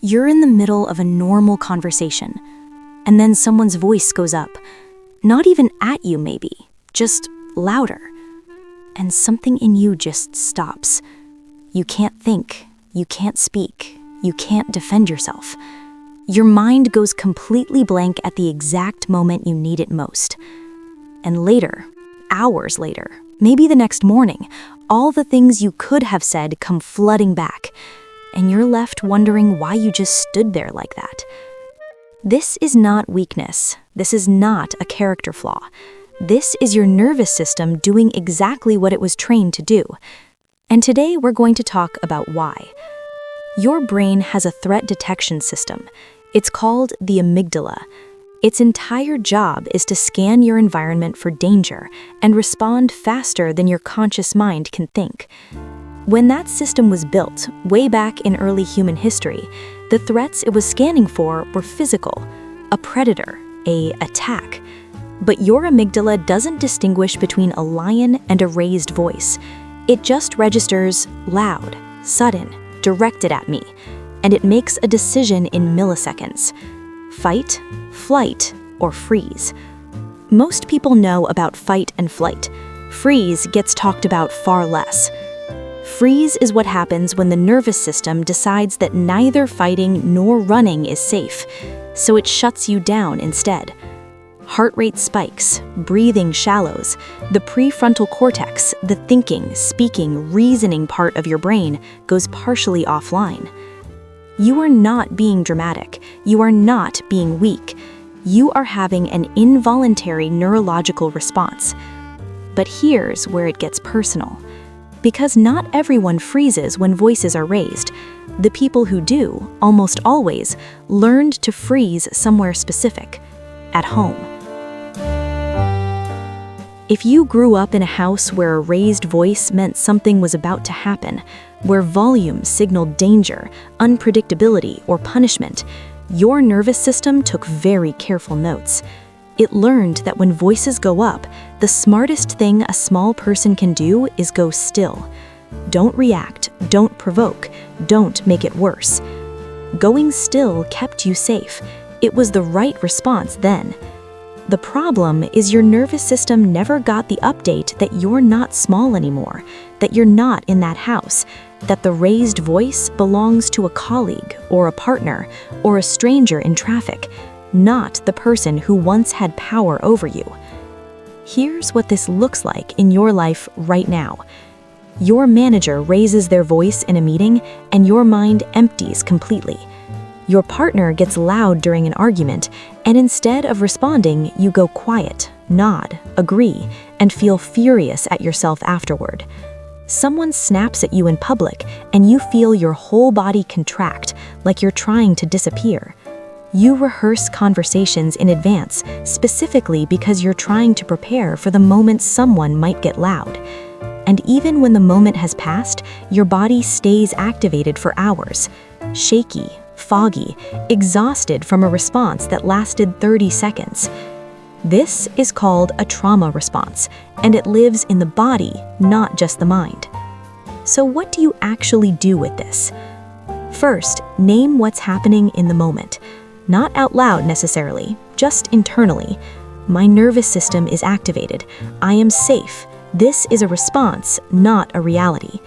You're in the middle of a normal conversation, and then someone's voice goes up. Not even at you, maybe, just louder. And something in you just stops. You can't think, you can't speak, you can't defend yourself. Your mind goes completely blank at the exact moment you need it most. And later, hours later, maybe the next morning, all the things you could have said come flooding back, and you're left wondering why you just stood there like that. This is not weakness. This is not a character flaw. This is your nervous system doing exactly what it was trained to do. And today we're going to talk about why. Your brain has a threat detection system. It's called the amygdala. Its entire job is to scan your environment for danger and respond faster than your conscious mind can think. When that system was built, way back in early human history, the threats it was scanning for were physical, a predator, an attack. But your amygdala doesn't distinguish between a lion and a raised voice. It just registers loud, sudden, directed at me, and it makes a decision in milliseconds. Fight, flight, or freeze. Most people know about fight and flight. Freeze gets talked about far less. Freeze is what happens when the nervous system decides that neither fighting nor running is safe, so it shuts you down instead. Heart rate spikes, breathing shallows, the prefrontal cortex, the thinking, speaking, reasoning part of your brain goes partially offline. You are not being dramatic. You are not being weak. You are having an involuntary neurological response. But here's where it gets personal. Because not everyone freezes when voices are raised. The people who do, almost always, learned to freeze somewhere specific, at home. If you grew up in a house where a raised voice meant something was about to happen, where volume signaled danger, unpredictability, or punishment, your nervous system took very careful notes. It learned that when voices go up, the smartest thing a small person can do is go still. Don't react, don't provoke, don't make it worse. Going still kept you safe. It was the right response then. The problem is your nervous system never got the update that you're not small anymore, that you're not in that house, that the raised voice belongs to a colleague or a partner or a stranger in traffic, not the person who once had power over you. Here's what this looks like in your life right now. Your manager raises their voice in a meeting and your mind empties completely. Your partner gets loud during an argument, and instead of responding, you go quiet, nod, agree, and feel furious at yourself afterward. Someone snaps at you in public, and you feel your whole body contract, like you're trying to disappear. You rehearse conversations in advance, specifically because you're trying to prepare for the moment someone might get loud. And even when the moment has passed, your body stays activated for hours, shaky, foggy, exhausted from a response that lasted 30 seconds. This is called a trauma response, and it lives in the body, not just the mind. So what do you actually do with this? First, name what's happening in the moment. Not out loud necessarily, just internally. My nervous system is activated. I am safe. This is a response, not a reality.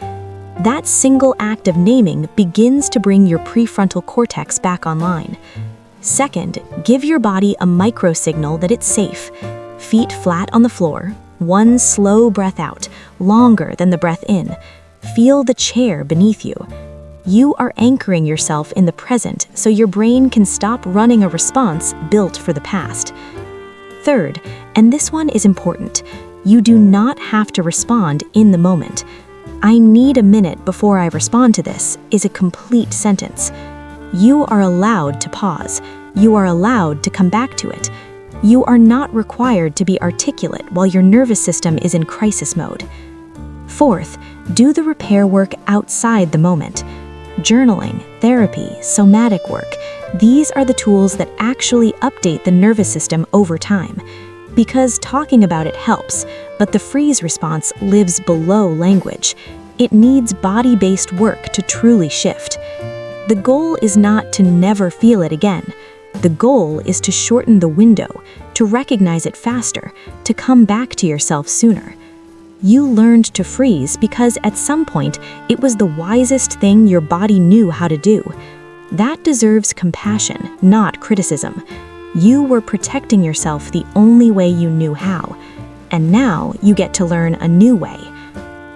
That single act of naming begins to bring your prefrontal cortex back online. Second, give your body a micro signal that it's safe. Feet flat on the floor, one slow breath out, longer than the breath in. Feel the chair beneath you. You are anchoring yourself in the present so your brain can stop running a response built for the past. Third, and this one is important, you do not have to respond in the moment. "I need a minute before I respond to this" is a complete sentence. You are allowed to pause. You are allowed to come back to it. You are not required to be articulate while your nervous system is in crisis mode. Fourth, do the repair work outside the moment. Journaling, therapy, somatic work, these are the tools that actually update the nervous system over time. Because talking about it helps, but the freeze response lives below language. It needs body-based work to truly shift. The goal is not to never feel it again. The goal is to shorten the window, to recognize it faster, to come back to yourself sooner. You learned to freeze because at some point it was the wisest thing your body knew how to do. That deserves compassion, not criticism. You were protecting yourself the only way you knew how, and now you get to learn a new way.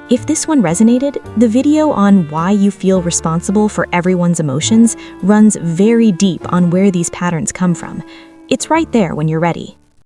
If this one resonated, the video on why you feel responsible for everyone's emotions runs very deep on where these patterns come from. It's right there when you're ready.